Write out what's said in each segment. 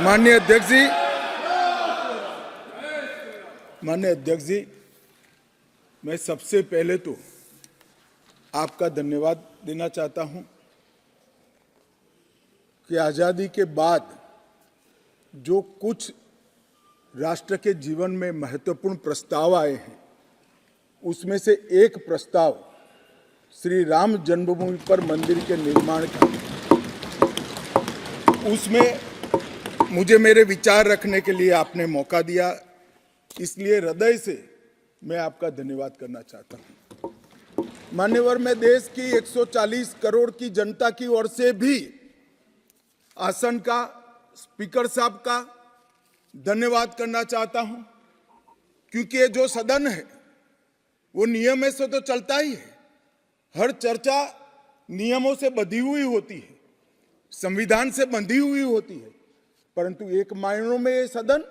माननीय अध्यक्ष जी, मैं सबसे पहले तो आपका धन्यवाद देना चाहता हूं कि आज़ादी के बाद जो कुछ राष्ट्र के जीवन में महत्वपूर्ण प्रस्ताव आए हैं, उसमें से एक प्रस्ताव श्री राम जन्मभूमि पर मंदिर के निर्माण का, उसमें मुझे मेरे विचार रखने के लिए आपने मौका दिया, इसलिए हृदय से मैं आपका धन्यवाद करना चाहता हूं। मान्यवर, मैं देश की 140 करोड़ की जनता की ओर से भी आसन का, स्पीकर साहब का धन्यवाद करना चाहता हूं, क्योंकि ये जो सदन है वो नियम से तो चलता ही है। हर चर्चा नियमों से बंधी हुई होती है, संविधान से बंधी हुई होती है, परंतु एक मायनों में ये सदन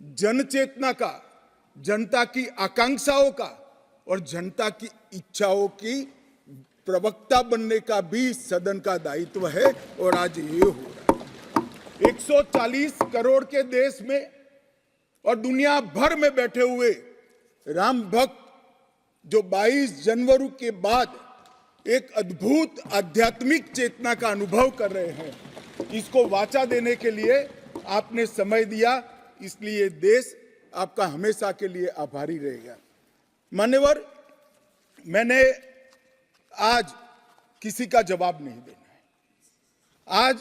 जन चेतना का, जनता की आकांक्षाओं का और जनता की इच्छाओं की प्रवक्ता बनने का भी सदन का दायित्व है, और आज ये हो रहा है। 140 करोड़ के देश में और दुनिया भर में बैठे हुए राम भक्त जो 22 जनवरी के बाद एक अद्भुत आध्यात्मिक चेतना का अनुभव कर रहे हैं, इसको वाचा देने के लिए आपने समय दिया, इसलिए देश आपका हमेशा के लिए आभारी रहेगा। मान्यवर, मैंने आज किसी का जवाब नहीं देना है। आज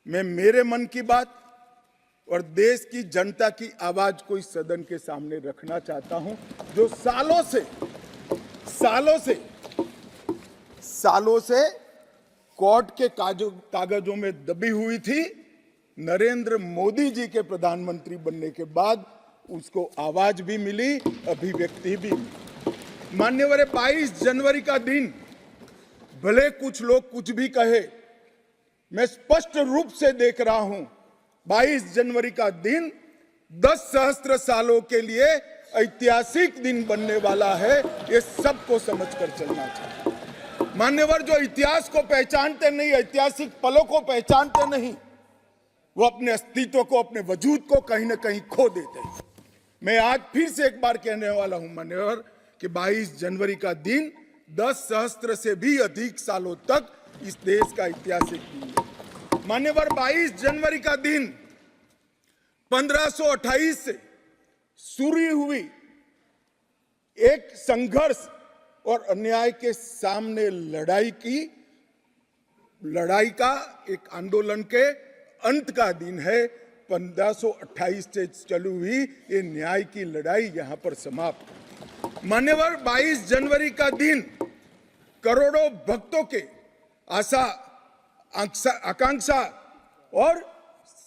मैं मेरे मन की बात और देश की जनता की आवाज को इस सदन के सामने रखना चाहता हूं, जो सालों से कोर्ट के कागजों में दबी हुई थी। नरेंद्र मोदी जी के प्रधानमंत्री बनने के बाद उसको आवाज भी मिली, अभिव्यक्ति भी मिली। मान्यवर, 22 जनवरी का दिन, भले कुछ लोग कुछ भी कहे, मैं स्पष्ट रूप से देख रहा हूं 22 जनवरी का दिन 10 सहस्त्र सालों के लिए ऐतिहासिक दिन बनने वाला है। ये सबको समझकर चलना चाहिए। मान्यवर, जो इतिहास को पहचानते नहीं, ऐतिहासिक पलों को पहचानते नहीं, वो अपने अस्तित्व को, अपने वजूद को कहीं ना कहीं खो देते हैं। मैं आज फिर से एक बार कहने वाला हूं मान्यवर कि 22 जनवरी का दिन 10 सहस्त्र से भी अधिक सालों तक इस देश का ऐतिहासिक दिन है। मान्यवर, 22 जनवरी का दिन 1528 से शुरू हुई एक संघर्ष और अन्याय के सामने लड़ाई का, एक आंदोलन के अंत का दिन है। 1528 से चली हुई ये न्याय की लड़ाई यहां पर समाप्त। मान्यवर, 22 जनवरी का दिन करोड़ों भक्तों के आशा, आकांक्षा और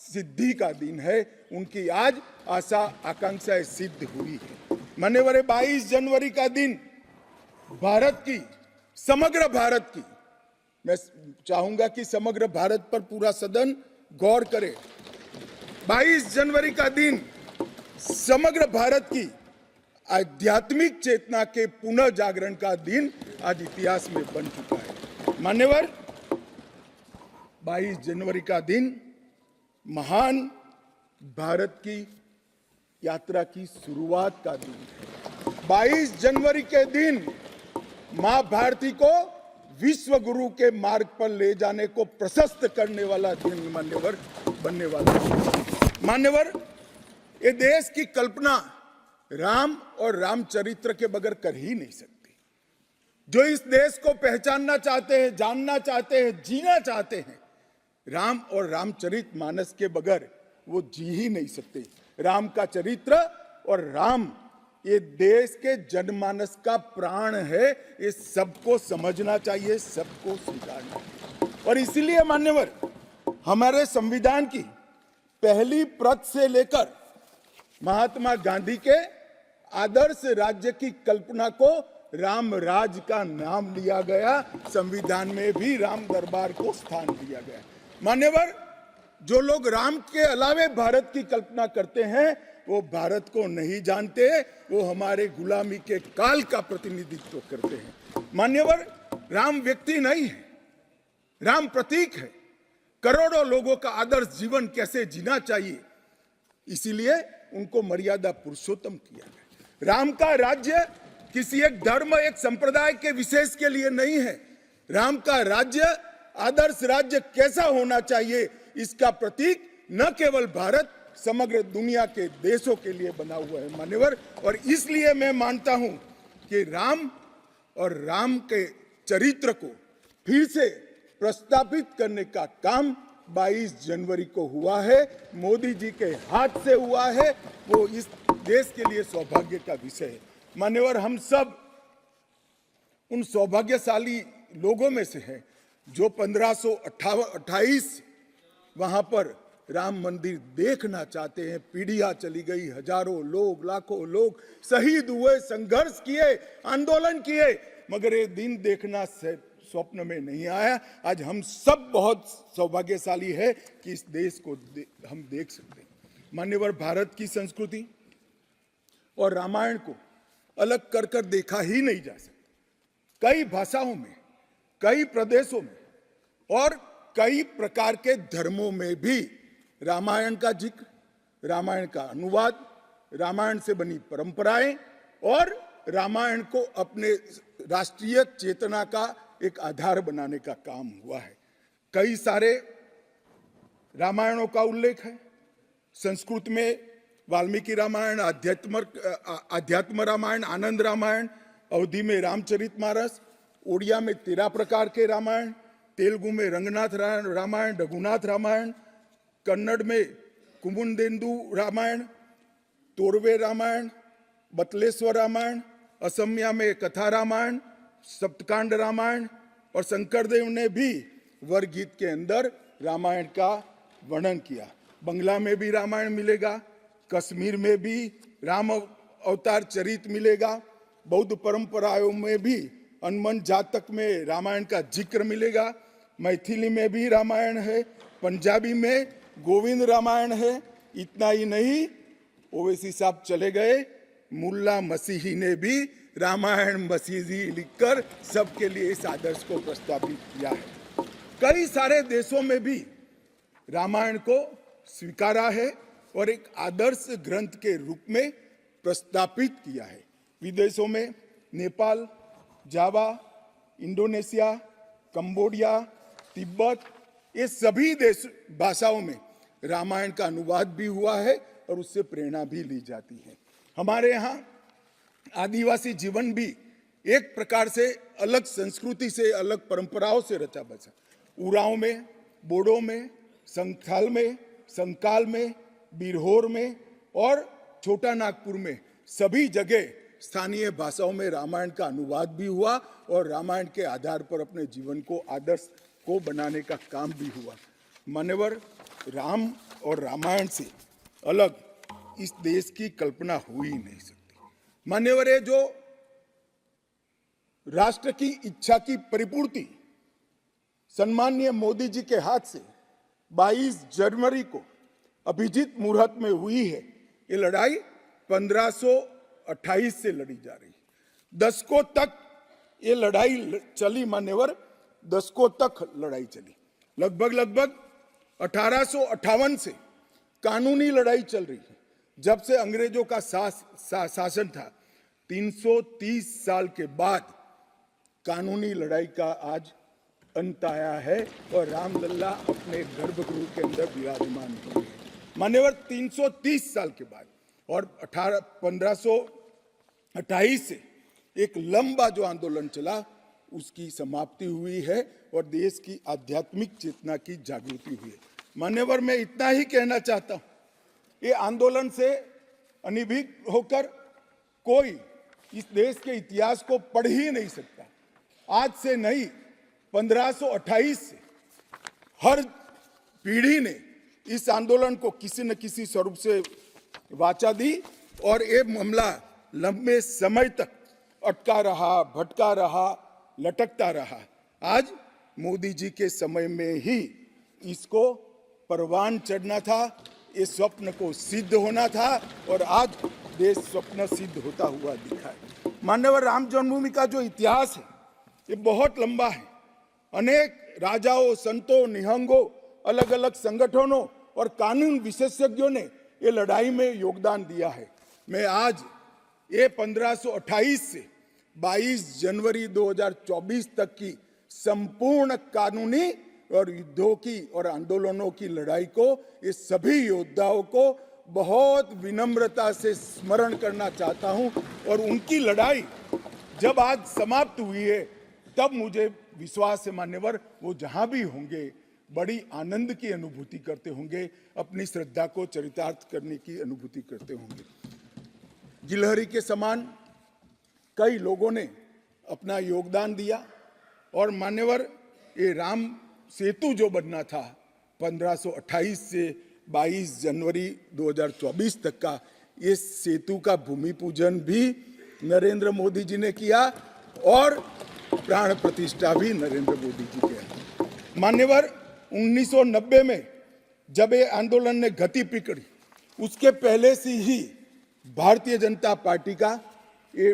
सिद्धि का दिन है। उनकी आज आशा आकांक्षाएं सिद्ध हुई है। मान्यवर, 22 जनवरी का दिन भारत की, समग्र भारत की, मैं चाहूंगा कि समग्र भारत पर पूरा सदन गौर करे। 22 जनवरी का दिन समग्र भारत की आध्यात्मिक चेतना के पुनः जागरण का दिन आज इतिहास में बन चुका है। मान्यवर, 22 जनवरी का दिन महान भारत की यात्रा की शुरुआत का दिन है। 22 जनवरी के दिन मां भारती को विश्व गुरु के मार्ग पर ले जाने को प्रशस्त करने वाला दिन मान्यवर बनने वाला है। मान्यवर, ये देश की कल्पना राम और रामचरित्र के बगैर कर ही नहीं सकती। जो इस देश को पहचानना चाहते हैं, जानना चाहते हैं, जीना चाहते हैं, राम और रामचरित मानस के बगैर वो जी ही नहीं सकते। राम का चरित्र और राम ये देश के जनमानस का प्राण है। ये सबको समझना चाहिए, सबको स्वीकारना चाहिए। और इसीलिए मान्यवर, हमारे संविधान की पहली प्रत से लेकर महात्मा गांधी के आदर्श राज्य की कल्पना को राम राज का नाम दिया गया। संविधान में भी राम दरबार को स्थान दिया गया। मान्यवर, जो लोग राम के अलावे भारत की कल्पना करते हैं, वो भारत को नहीं जानते, वो हमारे गुलामी के काल का प्रतिनिधित्व करते हैं। मान्यवर, राम व्यक्ति नहीं है, राम प्रतीक है। करोड़ों लोगों का आदर्श जीवन कैसे जीना चाहिए, इसीलिए उनको मर्यादा पुरुषोत्तम किया गया। राम का राज्य किसी एक धर्म, एक संप्रदाय के विशेष के लिए नहीं है। राम का राज्य, आदर्श राज्य कैसा होना चाहिए, इसका प्रतीक न केवल भारत, समग्र दुनिया के देशों के लिए बना हुआ है मान्यवर। और इसलिए मैं मानता हूं कि राम और राम के चरित्र को फिर से प्रस्तावित करने का काम 22 जनवरी को हुआ है, मोदी जी के हाथ से हुआ है। वो इस देश के लिए सौभाग्य का विषय है मान्यवर। हम सब उन सौभाग्यशाली लोगों में से हैं जो 1528 वहां पर राम मंदिर देखना चाहते हैं। पीढ़ियां चली गई, हजारों लोग, लाखों लोग शहीद हुए, संघर्ष किए, आंदोलन किए, मगर ये दिन देखना स्वप्न में नहीं आया। आज हम सब बहुत सौभाग्यशाली है कि इस देश को हम देख सकते हैं मान्यवर। भारत की संस्कृति और रामायण को अलग कर कर देखा ही नहीं जा सकता। कई भाषाओं में, कई प्रदेशों में और कई प्रकार के धर्मों में भी रामायण का जिक्र, रामायण का अनुवाद, रामायण से बनी परंपराएं और रामायण को अपने राष्ट्रीय चेतना का एक आधार बनाने का काम हुआ है। कई सारे रामायणों का उल्लेख है। संस्कृत में वाल्मीकि रामायण, आध्यात्म रामायण, आनंद रामायण, अवधी में रामचरितमानस, ओडिया में 13 प्रकार के रामायण, तेलुगु में रंगनाथ रामायण, रघुनाथ रामायण, कन्नड़ में कुमुदेंदु रामायण, तोरवे रामायण, बतलेश्वर रामायण, असमिया में कथा रामायण, सप्तकांड रामायण और शंकरदेव ने भी वरगीत के अंदर रामायण का वर्णन किया। बंगला में भी रामायण मिलेगा, कश्मीर में भी राम अवतार चरित मिलेगा, बौद्ध परंपराओं में भी हनुमान जातक में रामायण का जिक्र मिलेगा, मैथिली में भी रामायण है, पंजाबी में गोविंद रामायण है। इतना ही नहीं, ओवैसी साहब चले गए, मुल्ला मसीही ने भी रामायण मसीही लिखकर सबके लिए इस आदर्श को प्रस्तावित किया है। कई सारे देशों में भी रामायण को स्वीकारा है और एक आदर्श ग्रंथ के रूप में प्रस्तावित किया है। विदेशों में नेपाल, जावा, इंडोनेशिया, कंबोडिया, तिब्बत, ये सभी देश भाषाओं में रामायण का अनुवाद भी हुआ है और उससे प्रेरणा भी ली जाती है। हमारे यहाँ आदिवासी जीवन भी एक प्रकार से अलग संस्कृति से, अलग परंपराओं से रचा बसा। उरांव में, बोडो में, संथाल में, संकाल में, बिरहोर में और छोटा नागपुर में सभी जगह स्थानीय भाषाओं में रामायण का अनुवाद भी हुआ और रामायण के आधार पर अपने जीवन को, आदर्श को बनाने का काम भी हुआ। मान्यवर, राम और रामायण से अलग इस देश की कल्पना हो ही नहीं सकती। मान्यवर, ये जो राष्ट्र की इच्छा की परिपूर्ति सम्माननीय मोदी जी के हाथ से 22 जनवरी को अभिजीत मुहूर्त में हुई है। ये लड़ाई 1528 से लड़ी जा रही है। दशकों तक ये लड़ाई चली मान्यवर, दशकों तक लड़ाई चली। लगभग 1858 से कानूनी लड़ाई चल रही है। जब से अंग्रेजों का शासन था, 330 साल के बाद कानूनी लड़ाई का आज अंत आया है और रामलल्ला अपने गर्भगृह के अंदर विराजमान हुए हैं। मान्यवर, 330 साल के बाद और 1528 से एक लंबा जो आंदोलन चला उसकी समाप्ति हुई है और देश की आध्यात्मिक चेतना की जागृति हुई है। मान्यवर, मैं इतना ही कहना चाहता हूं, ये आंदोलन से अनभिज्ञ होकर कोई इस देश के इतिहास को पढ़ ही नहीं सकता। आज से नहीं, 1528 से हर पीढ़ी ने इस आंदोलन को किसी न किसी स्वरूप से वाचा दी और ये मामला लंबे समय तक अटका रहा, भटका रहा, लटकता रहा। आज मोदी जी के समय में ही इसको परवान चढ़ना था, इस स्वप्न को सिद्ध होना था और आज देश स्वप्न सिद्ध होता हुआ दिखा है। मान्यवर, राम जन्मभूमि का जो इतिहास है ये बहुत लंबा है। अनेक राजाओं, संतों, निहंगों अलग अलग संगठनों और कानून विशेषज्ञों ने ये लड़ाई में योगदान दिया है। मैं आज ये 1528 से 22 जनवरी 2024 तक की संपूर्ण कानूनी और युद्धों की और आंदोलनों की लड़ाई को, ये सभी योद्धाओं को बहुत विनम्रता से स्मरण करना चाहता हूं। और उनकी लड़ाई जब आज समाप्त हुई है, तब मुझे विश्वास है मान्यवर, वो जहां भी होंगे बड़ी आनंद की अनुभूति करते होंगे, अपनी श्रद्धा को चरितार्थ करने की अनुभूति करते होंगे। गिलहरी के समान कई लोगों ने अपना योगदान दिया और मान्यवर, ये राम सेतु जो बनना था 1528 से 22 जनवरी 2024 तक का, ये सेतु का भूमि पूजन भी नरेंद्र मोदी जी ने किया और प्राण प्रतिष्ठा भी नरेंद्र मोदी जी किया। मान्यवर, 1990 में जब ये आंदोलन ने गति पकड़ी, उसके पहले से ही भारतीय जनता पार्टी का ये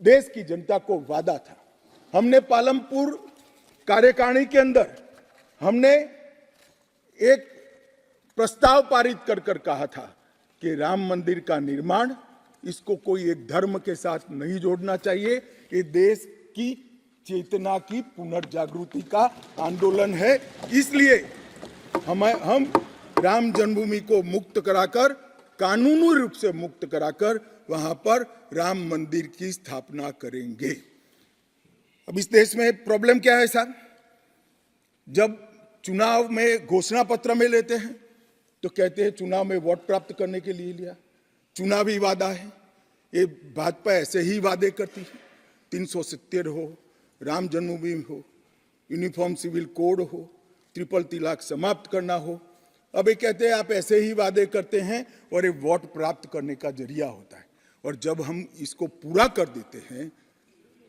देश की जनता को वादा था। हमने पालमपुर कार्यकारिणी के अंदर हमने एक प्रस्ताव पारित कर कहा था कि राम मंदिर का निर्माण, इसको कोई एक धर्म के साथ नहीं जोड़ना चाहिए, ये देश की चेतना की पुनर्जागृति का आंदोलन है। इसलिए हम राम जन्मभूमि को मुक्त कराकर, कानूनी रूप से मुक्त कराकर वहां पर राम मंदिर की स्थापना करेंगे। अब इस देश में प्रॉब्लम क्या है साहब, जब चुनाव में घोषणा पत्र में लेते हैं तो कहते हैं चुनाव में वोट प्राप्त करने के लिए लिया, चुनावी वादा है। ये भाजपा ऐसे ही वादे करती है, 370 हो, राम जन्मभूमि हो, यूनिफॉर्म सिविल कोड हो, ट्रिपल तलाक समाप्त करना हो। अब ये कहते हैं आप ऐसे ही वादे करते हैं और ये वोट प्राप्त करने का जरिया होता है, और जब हम इसको पूरा कर देते हैं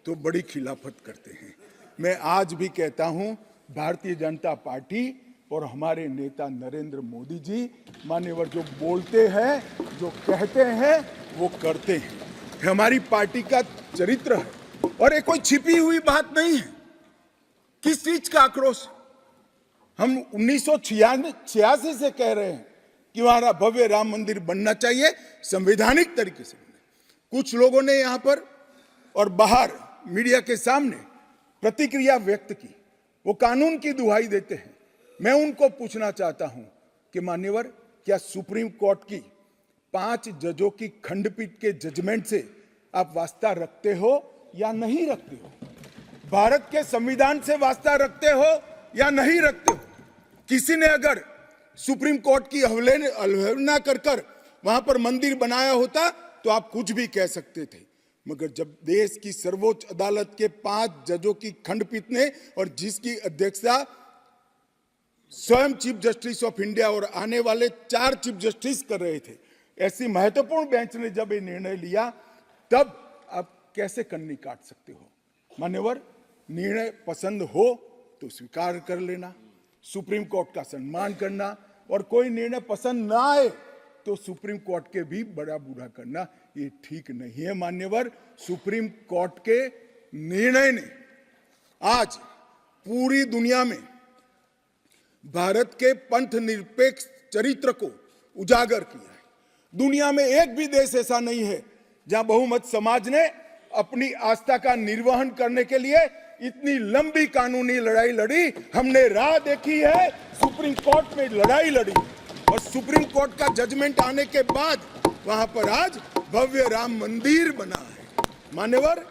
तो बड़ी खिलाफत करते हैं। मैं आज भी कहता हूं, भारतीय जनता पार्टी और हमारे नेता नरेंद्र मोदी जी मान्यवर जो बोलते हैं, जो कहते हैं, वो करते हैं। हमारी पार्टी का चरित्र है और ये कोई छिपी हुई बात नहीं है। किस चीज का आक्रोश? हम 1986 से कह रहे हैं कि हमारा भव्य राम मंदिर बनना चाहिए, संवैधानिक तरीके से। कुछ लोगों ने यहां पर और बाहर मीडिया के सामने प्रतिक्रिया व्यक्त की, वो कानून की दुहाई देते हैं। मैं उनको पूछना चाहता हूं कि मान्यवर, क्या सुप्रीम कोर्ट की 5 जजों की खंडपीठ के जजमेंट से आप वास्ता रखते हो या नहीं रखते हो? भारत के संविधान से वास्ता रखते हो या नहीं रखते हो? किसी ने अगर सुप्रीम कोर्ट की अवहेलना कर वहां पर मंदिर बनाया होता तो आप कुछ भी कह सकते थे, मगर जब देश की सर्वोच्च अदालत के 5 जजों की खंडपीठ ने, और जिसकी अध्यक्षता स्वयं चीफ जस्टिस ऑफ इंडिया और आने वाले 4 चीफ जस्टिस कर रहे थे, ऐसी महत्वपूर्ण बेंच ने जब ये निर्णय लिया, तब आप कैसे कन्नी काट सकते हो? मान्यवर, निर्णय पसंद हो तो स्वीकार कर लेना, सुप्रीम कोर्ट का सम्मान करना, और कोई निर्णय पसंद ना आए तो सुप्रीम कोर्ट के भी बड़ा बुरा करना, ये ठीक नहीं है। मान्यवर, सुप्रीम कोर्ट के निर्णय ने आज पूरी दुनिया में भारत के पंथ निरपेक्ष चरित्र को उजागर किया है। दुनिया में एक भी देश ऐसा नहीं है जहां बहुमत समाज ने अपनी आस्था का निर्वहन करने के लिए इतनी लंबी कानूनी लड़ाई लड़ी। हमने राह देखी है, सुप्रीम कोर्ट में लड़ाई लड़ी, और सुप्रीम कोर्ट का जजमेंट आने के बाद वहां पर आज भव्य राम मंदिर बना है। मान्यवर,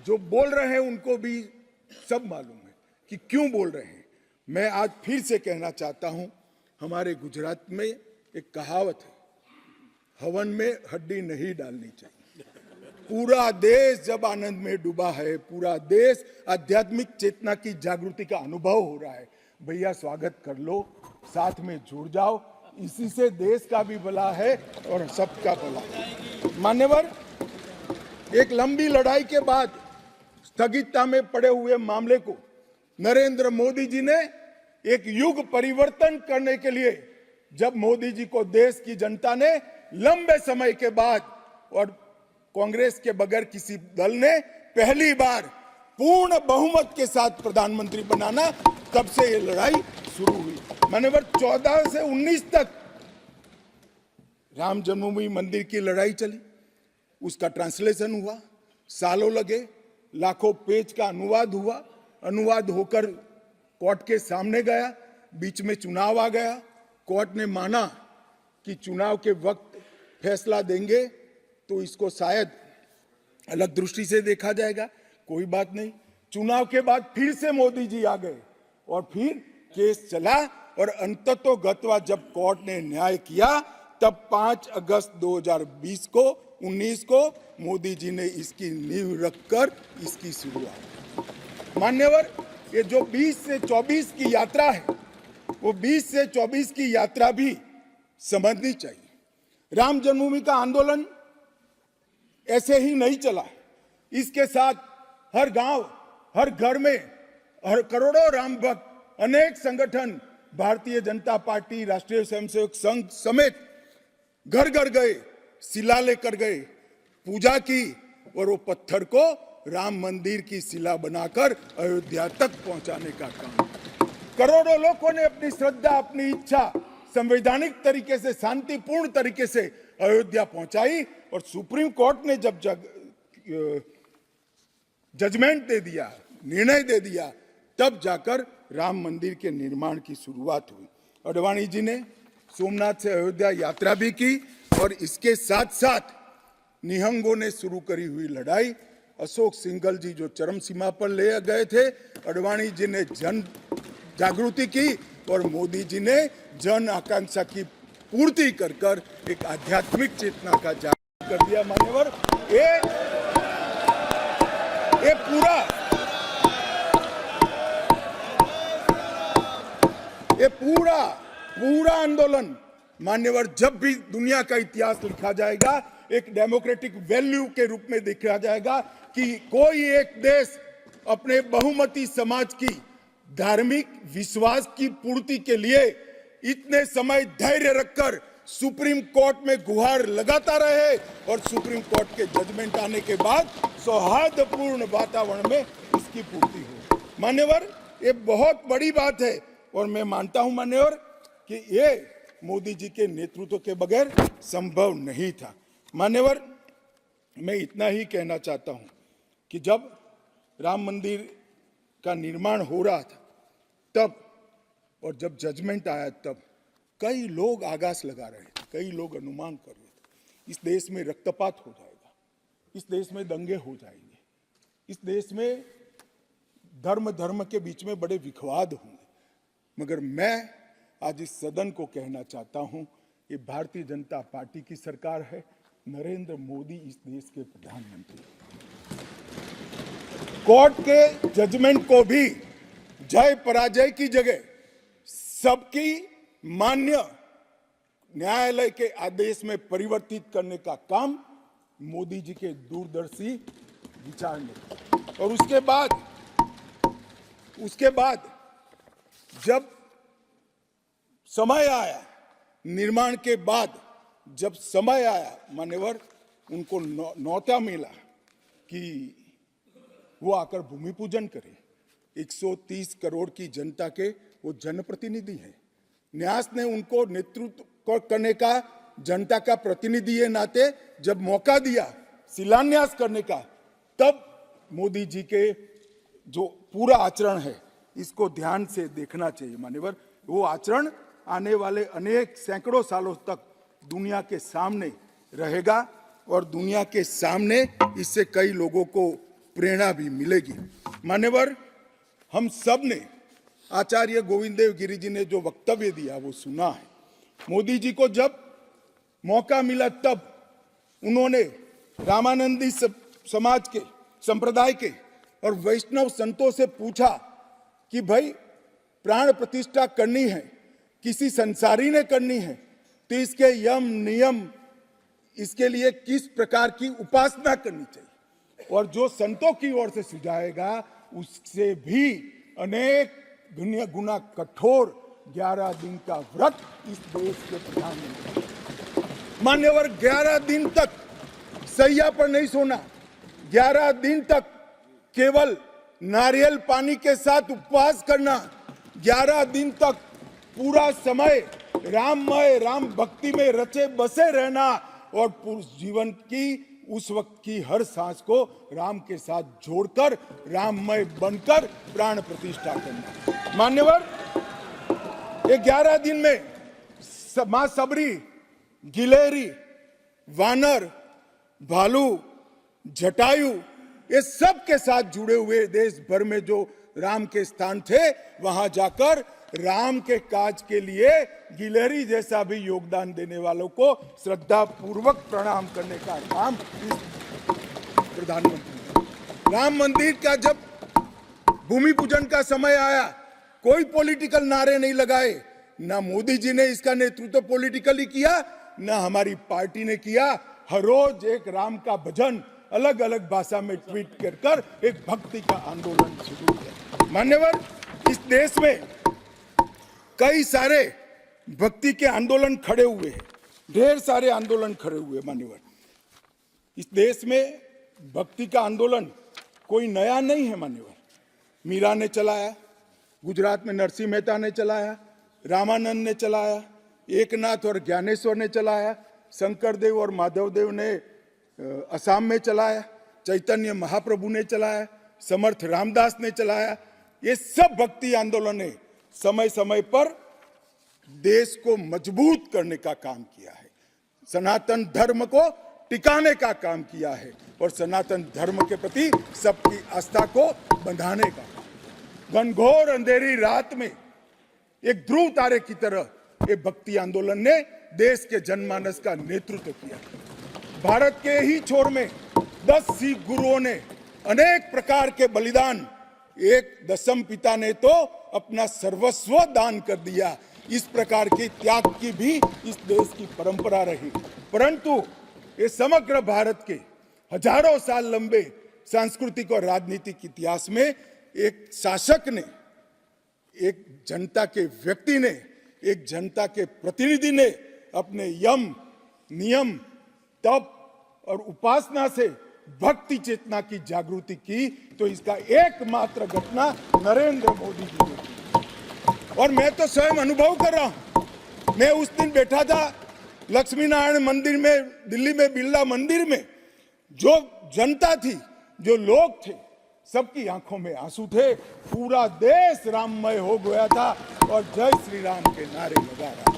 जो बोल रहे हैं उनको भी सब मालूम है कि क्यों बोल रहे हैं। मैं आज फिर से कहना चाहता हूं, हमारे गुजरात में एक कहावत है, हवन में हड्डी नहीं डालनी चाहिए। पूरा देश जब आनंद में डूबा है, पूरा देश आध्यात्मिक चेतना की जागृति का अनुभव हो रहा है, भैया स्वागत कर लो, साथ में जुड़ जाओ, इसी से देश का भी भला है और सबका भला है। मान्यवर, एक लंबी लड़ाई के बाद स्थगितता में पड़े हुए मामले को नरेंद्र मोदी जी ने एक युग परिवर्तन करने के लिए, जब मोदी जी को देश की जनता ने लंबे समय के बाद और कांग्रेस के बगैर किसी दल ने पहली बार पूर्ण बहुमत के साथ प्रधानमंत्री बनाना, तब से ये लड़ाई शुरू हुई। मान्यवर 14 से 19 तक राम जन्मभूमि मंदिर की लड़ाई चली, उसका ट्रांसलेशन हुआ, सालों लगे, लाखों पेज का अनुवाद हुआ, अनुवाद होकर कोर्ट के सामने गया, बीच में चुनाव आ गया, कोर्ट ने माना कि चुनाव के वक्त फैसला देंगे तो इसको शायद अलग दृष्टि से देखा जाएगा, कोई बात नहीं। चुनाव के बाद फिर से मोदी जी आ गए और फिर केस चला और अंततोगत्वा जब कोर्ट ने न्याय किया तब 5 अगस्त 2020 को 19 को मोदी जी ने इसकी नींव रखकर इसकी शुरुआत। मान्यवर, ये जो 20 से 24 की यात्रा है, वो 20 से 24 की यात्रा भी समझनी चाहिए। राम जन्मभूमि का आंदोलन ऐसे ही नहीं चला, इसके साथ हर गांव, हर घर में हर करोड़ों राम भक्त, अनेक संगठन, भारतीय जनता पार्टी, राष्ट्रीय स्वयंसेवक संघ समेत घर घर गए, शिला लेकर गए, पूजा की और वो पत्थर को राम मंदिर की शिला बनाकर अयोध्या तक पहुंचाने का काम। करोड़ों लोगों ने अपनी श्रद्धा, अपनी इच्छा संवैधानिक तरीके से, शांतिपूर्ण तरीके से अयोध्या पहुंचाई और सुप्रीम कोर्ट ने जब जजमेंट दे दिया, निर्णय दे दिया, तब जाकर राम मंदिर के निर्माण की शुरुआत हुई। अडवाणी जी ने सोमनाथ से अयोध्या यात्रा भी की और इसके साथ साथ निहंगों ने शुरू करी हुई लड़ाई, अशोक सिंघल जी जो चरम सीमा पर ले गए थे, अडवाणी जी ने जन जागृति की और मोदी जी ने जन आकांक्षा की पूर्ति कर कर एक आध्यात्मिक चेतना का जागरण कर दिया। मान्यवर, ये पूरा आंदोलन मान्यवर जब भी दुनिया का इतिहास लिखा जाएगा एक डेमोक्रेटिक वैल्यू के रूप में देखा जाएगा कि कोई एक देश अपने बहुमती समाज की धार्मिक विश्वास की पूर्ति के लिए इतने समय धैर्य रखकर सुप्रीम कोर्ट में गुहार लगाता रहे और सुप्रीम कोर्ट के जजमेंट आने के बाद सौहार्दपूर्ण वातावरण में इसकी पूर्ति हो। मान्यवर, ये बहुत बड़ी बात है और मैं मानता हूं मान्यवर कि ये मोदी जी के नेतृत्व के बगैर संभव नहीं था। मान्यवर, मैं इतना ही कहना चाहता हूं कि जब राम मंदिर का निर्माण हो रहा था तब और जब जजमेंट आया तब कई लोग आगास लगा रहे थे, कई लोग अनुमान कर रहे थे इस देश में रक्तपात हो जाएगा, इस देश में दंगे हो जाएंगे, इस देश में धर्म के बीच में बड़े विवाद होंगे। मगर मैं आज इस सदन को कहना चाहता हूं, ये भारतीय जनता पार्टी की सरकार है, नरेंद्र मोदी इस देश के प्रधानमंत्री हैं। कोर्ट के जजमेंट को भी जय पराजय की जगह सबकी मान्य न्यायालय के आदेश में परिवर्तित करने का काम मोदी जी के दूरदर्शी विचार ने। और उसके बाद जब समय आया, निर्माण के बाद जब समय आया मान्यवर, उनको न्योता मिला कि वो आकर भूमि पूजन करें। 130 करोड़ की जनता के वो जनप्रतिनिधि हैं। न्यास ने उनको नेतृत्व करने का, जनता का प्रतिनिधि के नाते जब मौका दिया शिलान्यास करने का, तब मोदी जी के जो पूरा आचरण है इसको ध्यान से देखना चाहिए। मान्यवर, वो आचरण आने वाले अनेक सैकड़ों सालों तक दुनिया के सामने रहेगा और दुनिया के सामने इससे कई लोगों को प्रेरणा भी मिलेगी। मान्यवर, हम सब ने आचार्य गोविंद देव गिरि जी ने जो वक्तव्य दिया वो सुना है। मोदी जी को जब मौका मिला तब उन्होंने रामानंदी समाज के, संप्रदाय के और वैष्णव संतों से पूछा कि भाई प्राण प्रतिष्ठा करनी है, किसी संसारी ने करनी है, तो इसके यम नियम, इसके लिए किस प्रकार की उपासना करनी चाहिए, और जो संतों की ओर से सुझाएगा उससे भी अनेक गुना कठोर 11 दिन का व्रत इस देश के प्रधानमंत्री। मान्यवर, 11 दिन तक सैया पर नहीं सोना, 11 दिन तक केवल नारियल पानी के साथ उपवास करना, 11 दिन तक पूरा समय राममय, राम भक्ति में रचे बसे रहना और पुरुष जीवन की उस वक्त की हर सांस को राम के साथ जोड़कर राममय बनकर प्राण प्रतिष्ठा करना। मान्यवर, ये 11 दिन में मां सबरी, गिलेरी, वानर, भालू, जटायु, ये सब के साथ जुड़े हुए देश भर में जो राम के स्थान थे, वहां जाकर राम के काज के लिए गिलहरी जैसा भी योगदान देने वालों को श्रद्धा पूर्वक प्रणाम करने का काम प्रधानमंत्री। राम मंदिर का जब भूमि पूजन का समय आया, कोई पॉलिटिकल नारे नहीं लगाए, ना मोदी जी ने इसका नेतृत्व पॉलिटिकली किया, ना हमारी पार्टी ने किया। हर रोज एक राम का भजन अलग अलग भाषा में ट्वीट कर एक भक्ति का आंदोलन शुरू किया। मान्यवर, इस देश में कई सारे भक्ति के आंदोलन खड़े हुए हैं, ढेर सारे आंदोलन खड़े हुए। मान्यवर, इस देश में भक्ति का आंदोलन कोई नया नहीं है। मान्यवर, मीरा ने चलाया, गुजरात में नरसिंह मेहता ने चलाया, रामानंद ने चलाया, एकनाथ और ज्ञानेश्वर ने चलाया, शंकरदेव और माधवदेव ने असम में चलाया, चैतन्य महाप्रभु ने चलाया, समर्थ रामदास ने चलाया। ये सब भक्ति आंदोलन ने समय समय पर देश को मजबूत करने का काम किया है, सनातन धर्म को टिकाने का काम किया है और सनातन धर्म के प्रति सबकी आस्था को बंधाने का काम। घनघोर अंधेरी रात में एक ध्रुव तारे की तरह ये भक्ति आंदोलन ने देश के जनमानस का नेतृत्व किया। भारत के ही छोर में 10 सिख गुरुओं ने अनेक प्रकार के बलिदान, एक दशम पिता ने तो अपना सर्वस्व दान कर दिया। इस प्रकार के त्याग की भी इस देश की परंपरा रही, परंतु ये समग्र भारत के हजारों साल लंबे सांस्कृतिक और राजनीतिक इतिहास में एक शासक ने, एक जनता के व्यक्ति ने, एक जनता के प्रतिनिधि ने अपने यम, नियम, तप और उपासना से भक्ति चेतना की जागृति की, तो इसका एकमात्र घटना नरेंद्र मोदी जी ने की। और मैं तो स्वयं अनुभव कर रहा हूं। मैं उस दिन बैठा था लक्ष्मी नारायण मंदिर में, दिल्ली में बिरला मंदिर में, जो जनता थी, जो लोग थे, सबकी आंखों में आंसू थे। पूरा देश राममय हो गया था और जय श्री राम के नारे लगा रहा।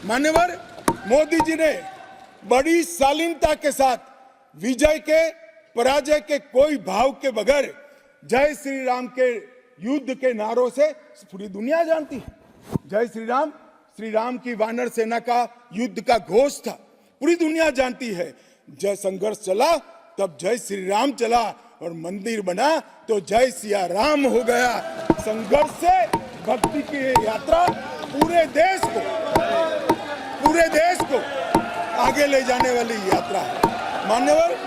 मान्यवर, मोदी जी ने बड़ी शालीनता के साथ विजय के, पराजय के कोई भाव के बगैर जय श्री राम के युद्ध के नारों से पूरी दुनिया जानती है। जय श्री राम की वानर सेना का युद्ध का घोष था, पूरी दुनिया जानती है। जय संघर्ष चला तब जय श्री राम चला और मंदिर बना तो जय सिया राम हो गया। संघर्ष से भक्ति की यात्रा पूरे देश को आगे ले जाने वाली यात्रा है। मान्यवर,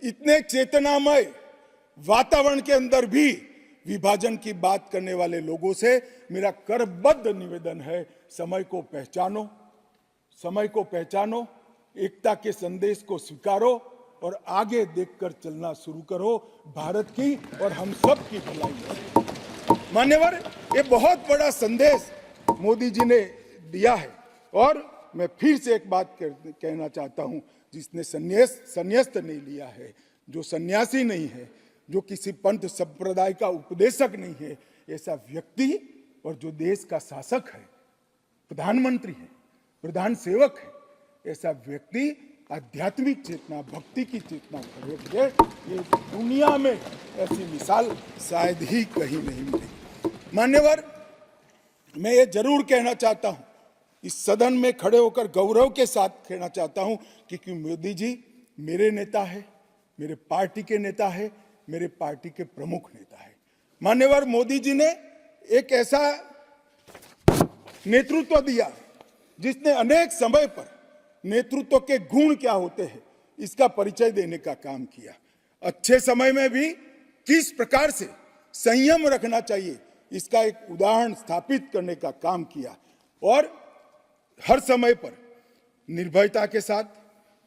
इतने चेतनामय वातावरण के अंदर भी विभाजन की बात करने वाले लोगों से मेरा करबद्ध निवेदन है, समय को पहचानो, एकता के संदेश को स्वीकारो और आगे देखकर चलना शुरू करो, भारत की और हम सब की भलाई। मान्यवर, ये बहुत बड़ा संदेश मोदी जी ने दिया है और मैं फिर से एक बात कहना चाहता हूं, जिसने संन्यास्त नहीं लिया है, जो सन्यासी नहीं है, जो किसी पंथ संप्रदाय का उपदेशक नहीं है, ऐसा व्यक्ति और जो देश का शासक है, प्रधानमंत्री है, प्रधान सेवक है, ऐसा व्यक्ति आध्यात्मिक चेतना, भक्ति की चेतना खड़े, ये दुनिया में ऐसी मिसाल शायद ही कहीं नहीं मिली। मान्यवर, मैं ये जरूर कहना चाहता हूं, इस सदन में खड़े होकर गौरव के साथ कहना चाहता हूं कि मोदी जी मेरे नेता है, मेरे पार्टी के नेता है, मेरे पार्टी के प्रमुख नेता है। मान्यवर, मोदी जी ने एक ऐसा नेतृत्व दिया जिसने अनेक समय पर नेतृत्व के गुण क्या होते हैं इसका परिचय देने का काम किया। अच्छे समय में भी किस प्रकार से संयम रखना चाहिए इसका एक उदाहरण स्थापित करने का काम किया और हर समय पर निर्भयता के साथ,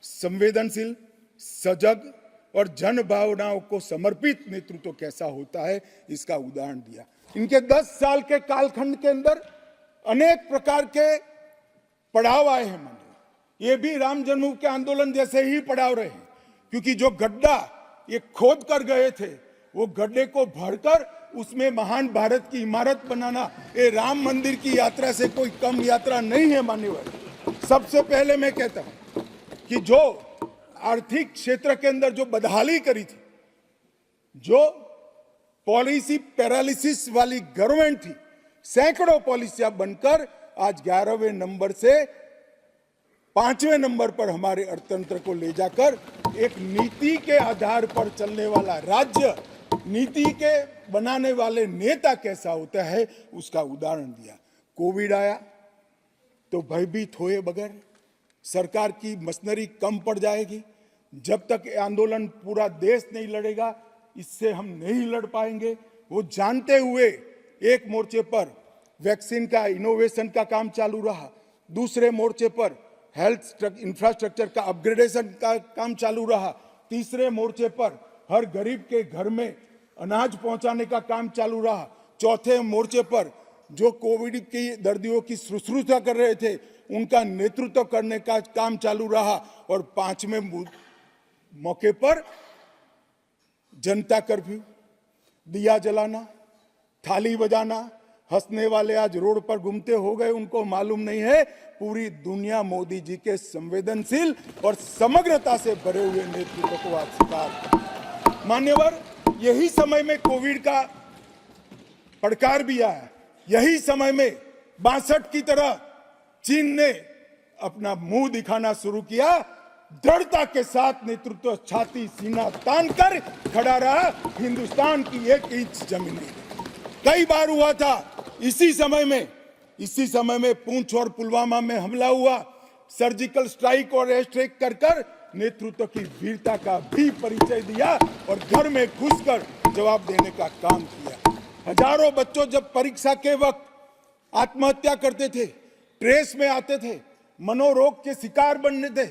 संवेदनशील, सजग, और जन भावनाओं को समर्पित नेतृत्व कैसा होता है, इसका उदाहरण दिया। इनके 10 साल के कालखंड के अंदर अनेक प्रकार के पड़ाव आए हैं। माननीय, ये भी राम जन्मभूमि के आंदोलन जैसे ही पड़ाव रहे हैं, क्योंकि जो गड्ढा ये खोद कर गए थे, वो गड्ढे को भरकर उसमें महान भारत की इमारत बनाना, ये राम मंदिर की यात्रा से कोई कम यात्रा नहीं है। मान्यवर, सबसे पहले मैं कहता हूं कि जो आर्थिक क्षेत्र के अंदर जो बदहाली करी थी, जो पॉलिसी पैरालिसिस वाली गवर्नमेंट थी, सैकड़ों पॉलिसियां बनकर आज 11वें नंबर से 5वें नंबर पर हमारे अर्थतंत्र को ले जाकर एक नीति के आधार पर चलने वाला राज्य, नीति के बनाने वाले नेता कैसा होता है, उसका उदाहरण दिया। कोविड आया तो भयभीत हुए बगैर, सरकार की मशीनरी कम पड़ जाएगी, जब तक आंदोलन पूरा देश नहीं लड़ेगा इससे हम नहीं लड़ पाएंगे, वो जानते हुए एक मोर्चे पर वैक्सीन का इनोवेशन का काम चालू रहा, दूसरे मोर्चे पर हेल्थ इंफ्रास्ट्रक्चर का अपग्रेडेशन का काम चालू रहा, तीसरे मोर्चे पर हर गरीब के घर में अनाज पहुंचाने का काम चालू रहा, चौथे मोर्चे पर जो कोविड की दर्दियों की शुश्रूषा कर रहे थे उनका नेतृत्व करने का काम चालू रहा, और 5वें मौके पर जनता कर्फ्यू, दिया जलाना, थाली बजाना, हंसने वाले आज रोड पर घूमते हो गए, उनको मालूम नहीं है पूरी दुनिया मोदी जी के संवेदनशील और समग्रता से भरे हुए नेतृत्व को आज स्वीकार। मान्यवर, यही समय में कोविड का पड़कार भी आया, यही समय में 62 की तरह चीन ने अपना मुंह दिखाना शुरू किया, दृढ़ता के साथ नेतृत्व छाती सीना तान कर खड़ा रहा, हिंदुस्तान की 1 इंच जमीन नहीं। कई बार हुआ था इसी समय में पूंछ और पुलवामा में हमला हुआ, सर्जिकल स्ट्राइक और एयर स्ट्राइक कर नेतृत्व की वीरता का भी परिचय दिया और घर में घुसकर जवाब देने का काम किया। हजारों बच्चों जब परीक्षा के वक्त आत्महत्या करते थे, ट्रेस में आते थे, मनोरोग के शिकार बनने थे,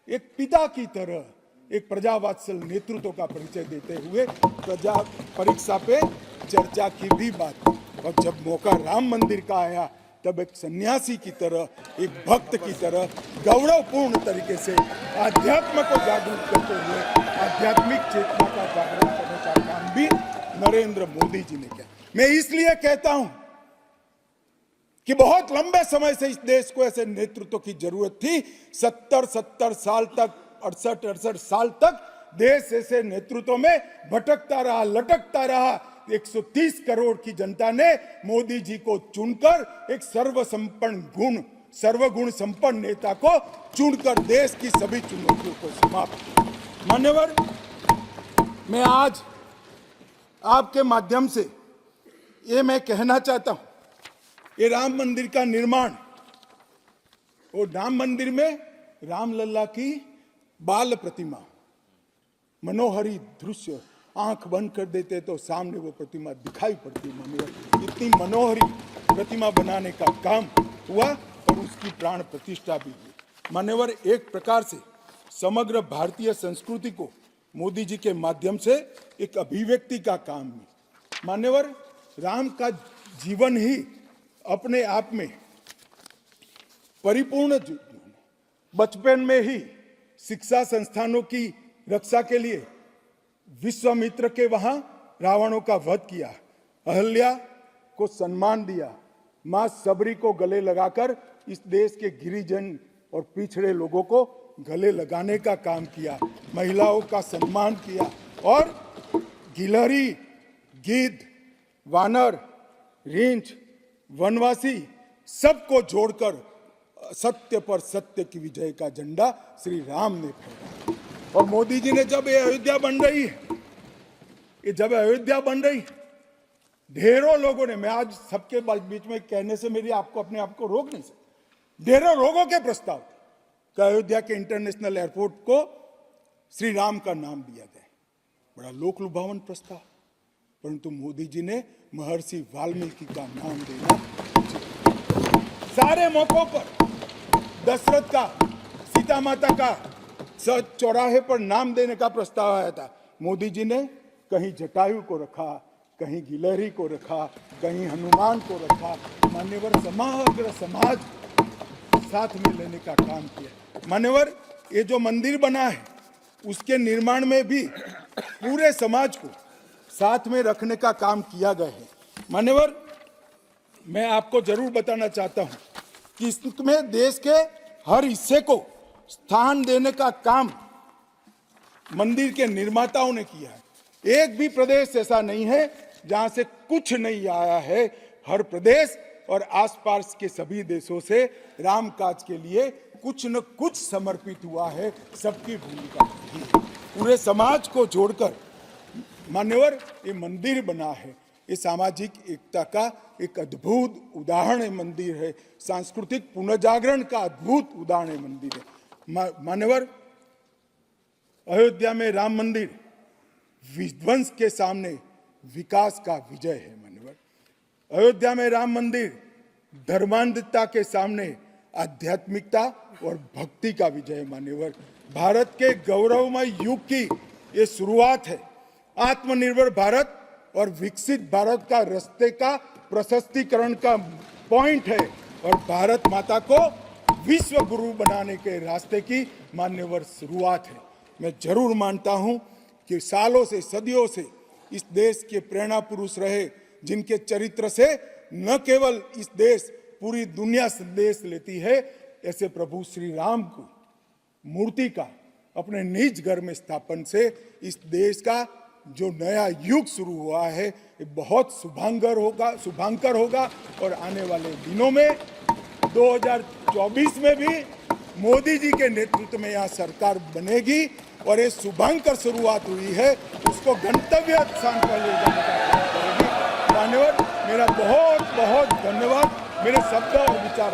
एक पिता की तरह एक प्रजावात्सल नेतृत्व का परिचय देते हुए प्रजा परीक्षा पे चर्चा की भी बात। और जब मौका राम मंदिर का आया तब एक सन्यासी की तरह, एक भक्त की तरह गौरवपूर्ण तरीके से आध्यात्म को जागरूक करते हुए आध्यात्मिक चेतना का जागरण करने का काम भी नरेंद्र मोदी जी ने किया। मैं इसलिए कहता हूं कि बहुत लंबे समय से इस देश को ऐसे नेतृत्व की जरूरत थी। 70 साल तक, 68 साल तक देश ऐसे नेतृत्व में भटकता रहा, लटकता रहा। 130 करोड़ की जनता ने मोदी जी को चुनकर एक सर्वगुण संपन्न नेता को चुनकर देश की सभी चुनौतियों को समाप्त। मान्यवर, मैं आज आपके माध्यम से ये मैं कहना चाहता हूं, ये राम मंदिर का निर्माण, वो राम मंदिर में रामलला की बाल प्रतिमा, मनोहरी दृश्य, आंख बंद कर देते तो सामने वो प्रतिमा दिखाई पड़ती। इतनी मनोहरी प्रतिमा बनाने का काम हुआ और उसकी प्राण प्रतिष्ठा भी हुई। मान्यवर, एक प्रकार से समग्र भारतीय संस्कृति को मोदी जी के माध्यम से एक अभिव्यक्ति का काम है। मान्यवर, राम का जीवन ही अपने आप में परिपूर्ण जीवन। बचपन में ही शिक्षा संस्थानों की रक्षा के लिए विश्वामित्र के वहां रावणों का वध किया, अहल्या को सम्मान दिया, मां सबरी को गले लगाकर इस देश के गिरिजन और पिछड़े लोगों को गले लगाने का काम किया, महिलाओं का सम्मान किया और गिलहरी, गिद्ध, वानर, रींछ, वनवासी सबको जोड़कर सत्य पर सत्य की विजय का झंडा श्री राम ने फहराया। और मोदी जी ने जब ये अयोध्या बन रही है, ढेरों लोगों ने, मैं आज सबके बीच में कहने से मेरी आपको अपने आप को रोक नहीं सकता, ढेरों लोगों के प्रस्ताव कि अयोध्या के इंटरनेशनल एयरपोर्ट को श्री राम का नाम दिया जाए। बड़ा लोक लुभावन प्रस्ताव, परंतु मोदी जी ने महर्षि वाल्मीकि का नाम देना। सारे मौकों पर दशरथ का, सीता माता का, चौराहे पर नाम देने का प्रस्ताव आया था। मोदी जी ने कहीं जटायु को रखा, कहीं गिलहरी को रखा, कहीं हनुमान को रखा। मान्यवर समग्र समाज साथ में लेने का काम किया। मान्यवर ये जो मंदिर बना है उसके निर्माण में भी पूरे समाज को साथ में रखने का काम किया गया है। मान्यवर मैं आपको जरूर बताना चाहता हूं कि इसमें देश के हर हिस्से को स्थान देने का काम मंदिर के निर्माताओं ने किया है। एक भी प्रदेश ऐसा नहीं है जहां से कुछ नहीं आया है। हर प्रदेश और आसपास के सभी देशों से राम काज के लिए कुछ न कुछ समर्पित हुआ है। सबकी भूमिका रही है। पूरे समाज को जोड़कर मान्यवर ये मंदिर बना है। ये सामाजिक एकता का एक अद्भुत उदाहरण है मंदिर है। सांस्कृतिक पुनर्जागरण का अद्भुत उदाहरण है मंदिर है। मान्यवर अयोध्या में राम मंदिर विध्वंस के सामने विकास का विजय है। मान्यवर अयोध्या में राम मंदिर धर्मांधता के सामने आध्यात्मिकता और भक्ति का विजय है। मान्यवर भारत के गौरवमय युग की ये शुरुआत है। आत्मनिर्भर भारत और विकसित भारत का रास्ते का प्रशस्तीकरण का पॉइंट है और भारत माता को विश्व गुरु बनाने के रास्ते की मान्यवर शुरुआत है। मैं जरूर मानता हूं कि सालों से सदियों से इस देश के प्रेरणा पुरुष रहे, जिनके चरित्र से न केवल इस देश पूरी दुनिया संदेश लेती है। ऐसे प्रभु श्री राम को मूर्ति का अपने निज घर में स्थापन से इस देश का जो नया युग शुरू हुआ है ये बहुत शुभांकर होगा और आने वाले दिनों में 2024 में भी मोदी जी के नेतृत्व में यहाँ सरकार बनेगी और ये शुभांकर शुरुआत हुई है, उसको गंतव्य स्थान पर ले जाने का प्रयास करेगी। मान्यवर मेरा बहुत बहुत धन्यवाद। मेरे शब्द और विचार